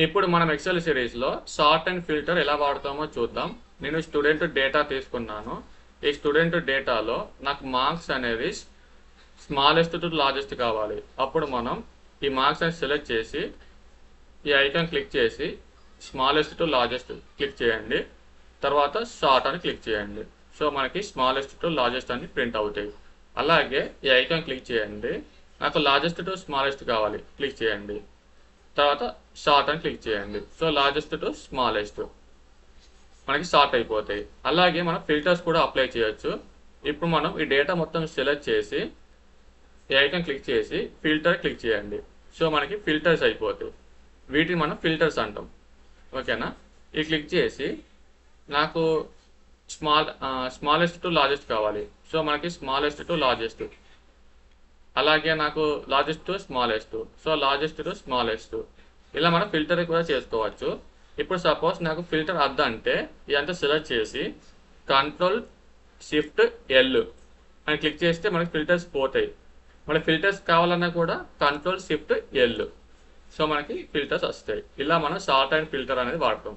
ఇప్పుడు మనం ఎక్సెల్ సిరీస్లో సార్ట్ అండ్ ఫిల్టర్ ఎలా వాడతామో చూద్దాం. నేను స్టూడెంట్ డేటా తీసుకున్నాను. ఈ స్టూడెంట్ డేటాలో నాకు మార్క్స్ అనేది స్మాలెస్ట్ టు లార్జెస్ట్ కావాలి. అప్పుడు మనం ఈ మార్క్స్ అని సెలెక్ట్ చేసి ఈ ఐకాన్ క్లిక్ చేసి స్మాలెస్ట్ టు లార్జెస్ట్ క్లిక్ చేయండి. తర్వాత సార్ట్ అని క్లిక్ చేయండి. సో మనకి స్మాలెస్ట్ టు లార్జెస్ట్ అని ప్రింట్ అవుతాయి. అలాగే ఈ ఐకాన్ క్లిక్ చేయండి. నాకు లార్జెస్ట్ టు స్మాలెస్ట్ కావాలి, క్లిక్ చేయండి. తర్వాత షార్ట్ అని క్లిక్ చేయండి. సో లార్జెస్ట్ టు స్మాలెస్ట్ మనకి షార్ట్ అయిపోతాయి. అలాగే మనం ఫిల్టర్స్ కూడా అప్లై చేయొచ్చు. ఇప్పుడు మనం ఈ డేటా మొత్తం సెలెక్ట్ చేసి ఈ ఐకాన్ క్లిక్ చేసి ఫిల్టర్ క్లిక్ చేయండి. సో మనకి ఫిల్టర్స్ అయిపోతాయి. వీటిని మనం ఫిల్టర్స్ అంటాం. ఓకేనా? ఈ క్లిక్ చేసి నాకు స్మాలెస్ట్ టు లార్జెస్ట్ కావాలి. సో మనకి స్మాలెస్ట్ టు లార్జెస్ట్. అలాగే నాకు largest to smallest. So largest to smallest. ఇలా మనం ఫిల్టర్ కూడా చేసుకోవచ్చు. ఇప్పుడు సపోజ్ నాకు ఫిల్టర్ అంటే ఇదంతా సెలెక్ట్ చేసి కంట్రోల్ షిఫ్ట్ ఎల్ అని క్లిక్ చేస్తే మనకి ఫిల్టర్స్ పోతాయి. మనకి ఫిల్టర్స్ కావాలన్నా కూడా కంట్రోల్ షిఫ్ట్ ఎల్. సో మనకి ఫిల్టర్స్ వస్తాయి. ఇలా మనం సార్ట్ అండ్ ఫిల్టర్ అనేది వాడతాం.